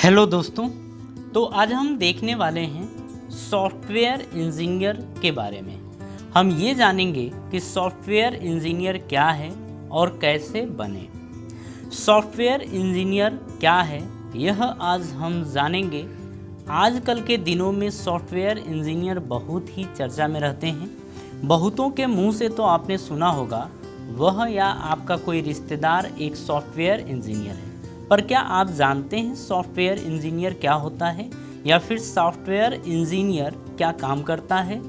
Hello दोस्तों। तो आज हम देखने वाले हैं सॉफ्टवेयर इंजीनियर के बारे में। हम ये जानेंगे कि सॉफ्टवेयर इंजीनियर क्या है और कैसे बने। सॉफ्टवेयर इंजीनियर क्या है यह आज हम जानेंगे। आजकल के दिनों में सॉफ्टवेयर इंजीनियर बहुत ही चर्चा में रहते हैं। बहुतों के मुंह से तो आपने सुना होगा वह या आपका कोई रिश्तेदार एक सॉफ्टवेयर इंजीनियर है। पर क्या आप जानते हैं सॉफ्टवेयर इंजीनियर क्या होता है या फिर सॉफ्टवेयर इंजीनियर क्या काम करता है?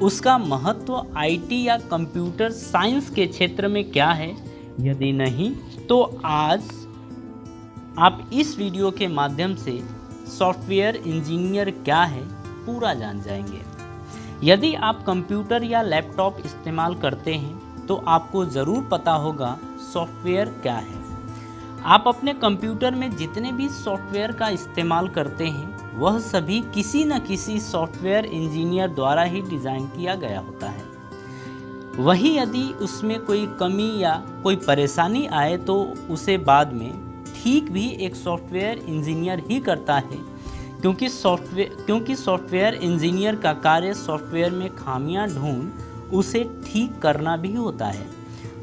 उसका महत्व आईटी या कंप्यूटर साइंस के क्षेत्र में क्या है? यदि नहीं तो आज आप इस वीडियो के माध्यम से सॉफ्टवेयर इंजीनियर क्या है पूरा जान जाएंगे। यदि आप कंप्यूटर या लैपटॉप इस्तेमाल करते हैं तो आपको ज़रूर पता होगा सॉफ्टवेयर क्या है। आप अपने कंप्यूटर में जितने भी सॉफ्टवेयर का इस्तेमाल करते हैं वह सभी किसी न किसी सॉफ्टवेयर इंजीनियर द्वारा ही डिज़ाइन किया गया होता है। वहीं यदि उसमें कोई कमी या कोई परेशानी आए तो उसे बाद में ठीक भी एक सॉफ्टवेयर इंजीनियर ही करता है, क्योंकि सॉफ्टवेयर इंजीनियर का कार्य सॉफ्टवेयर में खामियां ढूंढ उसे ठीक करना भी होता है।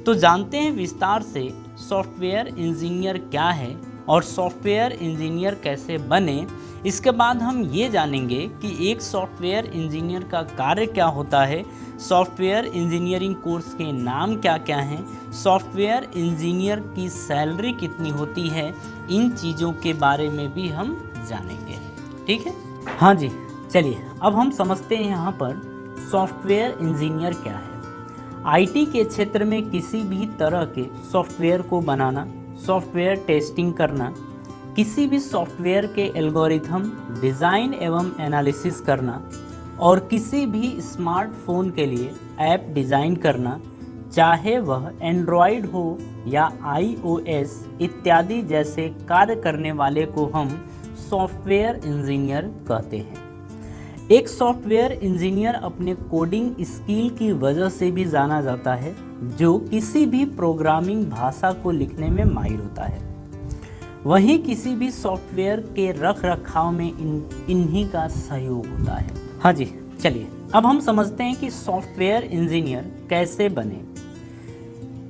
तो जानते हैं विस्तार से सॉफ्टवेयर इंजीनियर क्या है और सॉफ्टवेयर इंजीनियर कैसे बने। इसके बाद हम ये जानेंगे कि एक सॉफ्टवेयर इंजीनियर का कार्य क्या होता है, सॉफ्टवेयर इंजीनियरिंग कोर्स के नाम क्या क्या हैं, सॉफ्टवेयर इंजीनियर की सैलरी कितनी होती है, इन चीज़ों के बारे में भी हम जानेंगे। ठीक है? हाँ जी, चलिए अब हम समझते हैं यहाँ पर सॉफ्टवेयर इंजीनियर क्या है। आईटी के क्षेत्र में किसी भी तरह के सॉफ्टवेयर को बनाना, सॉफ्टवेयर टेस्टिंग करना, किसी भी सॉफ्टवेयर के एल्गोरिथम डिज़ाइन एवं एनालिसिस करना और किसी भी स्मार्टफोन के लिए ऐप डिज़ाइन करना, चाहे वह एंड्रॉयड हो या आईओएस इत्यादि जैसे कार्य करने वाले को हम सॉफ्टवेयर इंजीनियर कहते हैं। एक सॉफ्टवेयर इंजीनियर अपने कोडिंग स्किल की वजह से भी जाना जाता है, जो किसी भी प्रोग्रामिंग भाषा को लिखने में माहिर होता है। वहीं किसी भी सॉफ्टवेयर के रख रखाव में इन्हीं का सहयोग होता है। हाँ जी, चलिए अब हम समझते हैं कि सॉफ्टवेयर इंजीनियर कैसे बने।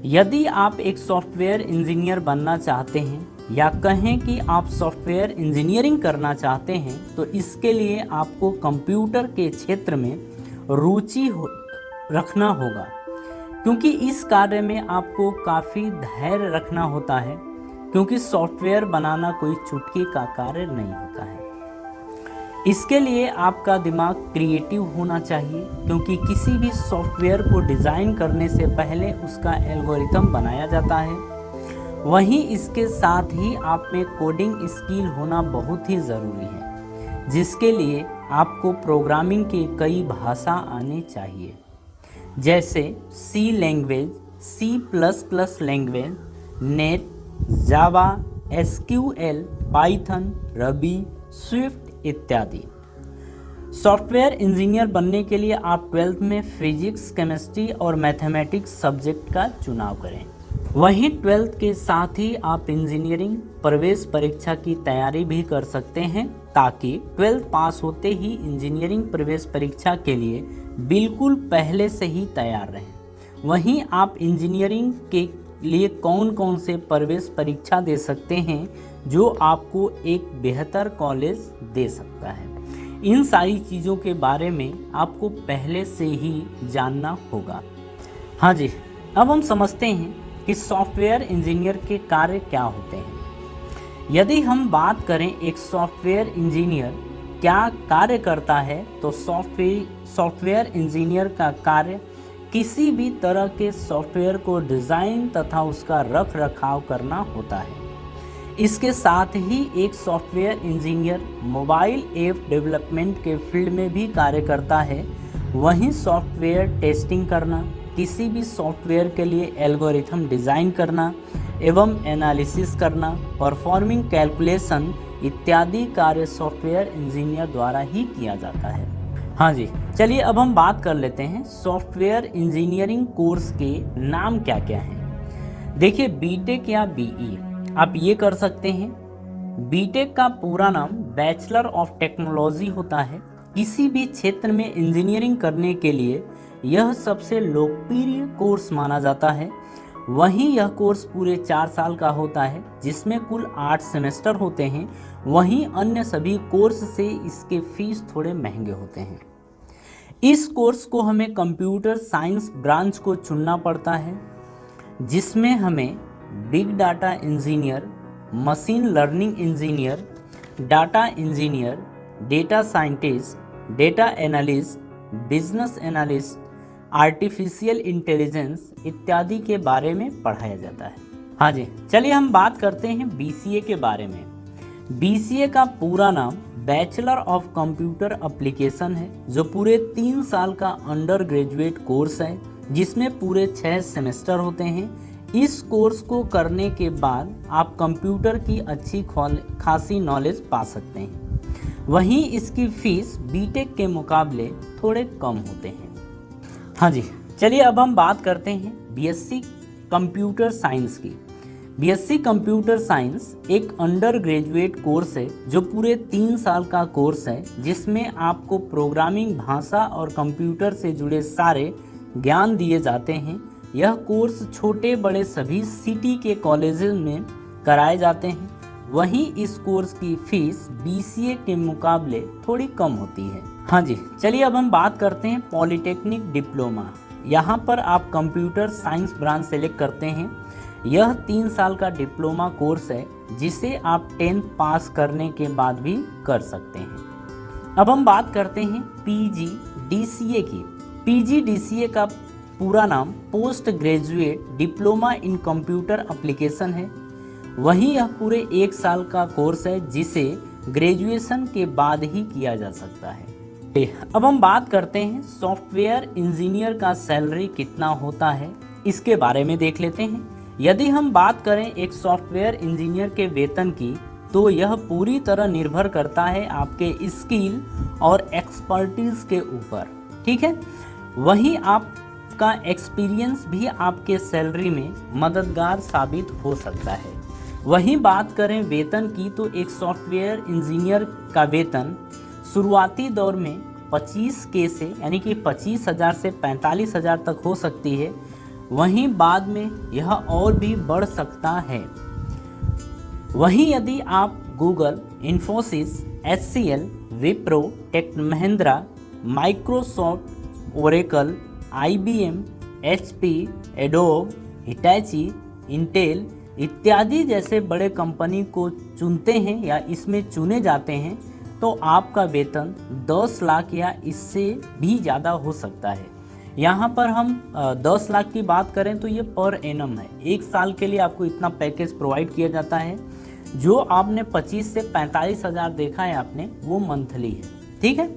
यदि आप एक सॉफ्टवेयर इंजीनियर बनना चाहते हैं या कहें कि आप सॉफ्टवेयर इंजीनियरिंग करना चाहते हैं तो इसके लिए आपको कंप्यूटर के क्षेत्र में रुचि रखना होगा, क्योंकि इस कार्य में आपको काफ़ी धैर्य रखना होता है, क्योंकि सॉफ्टवेयर बनाना कोई चुटकी का कार्य नहीं होता है। इसके लिए आपका दिमाग क्रिएटिव होना चाहिए, क्योंकि किसी भी सॉफ्टवेयर को डिज़ाइन करने से पहले उसका एल्गोरिथम बनाया जाता है। वहीं इसके साथ ही आप में कोडिंग स्किल होना बहुत ही ज़रूरी है, जिसके लिए आपको प्रोग्रामिंग की कई भाषा आनी चाहिए, जैसे सी लैंग्वेज, C++ लैंग्वेज, नेट, जावा, SQL, पाइथन, रबी, स्विफ्ट इत्यादि। सॉफ्टवेयर इंजीनियर बनने के लिए आप 12th में फिजिक्स, केमिस्ट्री और मैथमेटिक्स सब्जेक्ट का चुनाव करें। वहीं 12th के साथ ही आप इंजीनियरिंग प्रवेश परीक्षा की तैयारी भी कर सकते हैं, ताकि 12th पास होते ही इंजीनियरिंग प्रवेश परीक्षा के लिए बिल्कुल पहले से ही तैयार रहें। वहीं आप इंजीनियरिंग के लिए कौन कौन से प्रवेश परीक्षा दे सकते हैं जो आपको एक बेहतर कॉलेज दे सकता है, इन सारी चीज़ों के बारे में आपको पहले से ही जानना होगा। हाँ जी, अब हम समझते हैं कि सॉफ्टवेयर इंजीनियर के कार्य क्या होते हैं। यदि हम बात करें एक सॉफ्टवेयर इंजीनियर क्या कार्य करता है, तो सॉफ्टवेयर इंजीनियर का कार्य किसी भी तरह के सॉफ्टवेयर को डिज़ाइन तथा उसका रख रखाव करना होता है। इसके साथ ही एक software engineer mobile app development के फील्ड में भी कार्य करता है। वहीं सॉफ्टवेयर टेस्टिंग करना, किसी भी सॉफ्टवेयर के लिए एल्गोरिथम डिज़ाइन करना एवं एनालिसिस करना, परफॉर्मिंग कैलकुलेशन इत्यादि कार्य सॉफ्टवेयर इंजीनियर द्वारा ही किया जाता है। हाँ जी, चलिए अब हम बात कर लेते हैं सॉफ्टवेयर इंजीनियरिंग कोर्स के नाम क्या क्या हैं। देखिए, बीटेक या बीई आप ये कर सकते हैं, बीटेक का पूरा नाम बैचलर ऑफ टेक्नोलॉजी होता है। किसी भी क्षेत्र में इंजीनियरिंग करने के लिए यह सबसे लोकप्रिय कोर्स माना जाता है। वहीं यह कोर्स पूरे 4 साल का होता है, जिसमें कुल 8 सेमेस्टर होते हैं। वहीं अन्य सभी कोर्स से इसके फीस थोड़े महंगे होते हैं। इस कोर्स को हमें कंप्यूटर साइंस ब्रांच को चुनना पड़ता है, जिसमें हमें big data engineer, machine learning engineer, data engineer, data scientist, data analyst, business analyst, artificial intelligence इत्यादि के बारे में पढ़ाया जाता है। हाँ जी, चलिए हम बात करते हैं बीसीए के बारे में। बीसीए का पूरा नाम बैचलर ऑफ कंप्यूटर एप्लीकेशन है, जो पूरे 3 साल का अंडर ग्रेजुएट कोर्स है, जिसमें पूरे 6 सेमेस्टर होते हैं। इस कोर्स को करने के बाद आप कंप्यूटर की अच्छी खासी नॉलेज पा सकते हैं। वहीं इसकी फीस बीटेक के मुकाबले थोड़े कम होते हैं। हाँ जी, चलिए अब हम बात करते हैं बीएससी कंप्यूटर साइंस की। बीएससी कंप्यूटर साइंस एक अंडर ग्रेजुएट कोर्स है, जो पूरे 3 साल का कोर्स है, जिसमें आपको प्रोग्रामिंग भाषा और कंप्यूटर से जुड़े सारे ज्ञान दिए जाते हैं। यह कोर्स छोटे बड़े सभी सिटी के कॉलेजेस में कराए जाते हैं। वहीं इस कोर्स की फीस बीसीए के मुकाबले थोड़ी कम होती है। हाँ जी, चलिए अब हम बात करते हैं पॉलिटेक्निक डिप्लोमा। यहाँ पर आप कंप्यूटर साइंस ब्रांच सेलेक्ट करते हैं। यह 3 साल का डिप्लोमा कोर्स है, जिसे आप 10th पास करने के बाद भी कर सकते हैं। अब हम बात करते हैं पीजीडीसीए की। पीजीडीसीए का पूरा नाम post graduate diploma in computer application है। वहीं यह पूरे 1 साल का कोर्स है, जिसे ग्रेजुएशन के बाद ही किया जा सकता है। अब हम बात करते हैं सॉफ्टवेयर इंजीनियर का सैलरी कितना होता है, इसके बारे में देख लेते हैं। यदि हम बात करें एक सॉफ्टवेयर इंजीनियर के वेतन की, तो यह पूरी तरह निर्भर करता है आपके स्किल और एक्सपर्टीज के ऊपर, ठीक है। वहीं आपका एक्सपीरियंस भी आपके सैलरी में मददगार साबित हो सकता है। वहीं बात करें वेतन की, तो एक सॉफ्टवेयर इंजीनियर का वेतन शुरुआती दौर में 25K से यानी कि 25,000 से 45,000 तक हो सकती है। वहीं बाद में यह और भी बढ़ सकता है। वहीं यदि आप Google, Infosys, HCL, Wipro, tech Mahindra, Microsoft, Oracle, IBM, HP, Adobe, Hitachi, Intel इत्यादि जैसे बड़े कंपनी को चुनते हैं या इसमें चुने जाते हैं, तो आपका वेतन 10 लाख या इससे भी ज़्यादा हो सकता है। यहाँ पर हम 10 लाख की बात करें तो ये पर एनम है। 1 साल के लिए आपको इतना पैकेज प्रोवाइड किया जाता है। जो आपने 25 से 45 हज़ार देखा है आपने, वो मंथली है, ठीक है।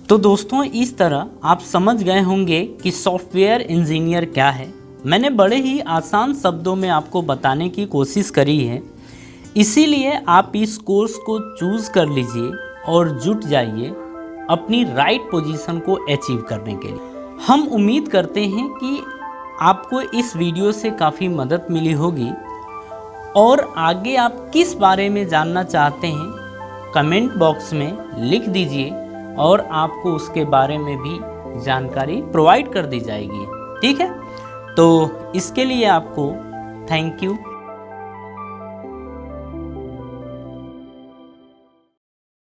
तो दोस्तों, इस तरह आप समझ गए होंगे कि सॉफ्टवेयर इंजीनियर क्या है। मैंने बड़े ही आसान शब्दों में आपको बताने की कोशिश करी है, इसीलिए आप इस कोर्स को चूज़ कर लीजिए और जुट जाइए अपनी राइट पोजीशन को अचीव करने के लिए। हम उम्मीद करते हैं कि आपको इस वीडियो से काफ़ी मदद मिली होगी, और आगे आप किस बारे में जानना चाहते हैं कमेंट बॉक्स में लिख दीजिए, और आपको उसके बारे में भी जानकारी प्रोवाइड कर दी जाएगी, ठीक है। तो इसके लिए आपको थैंक यू।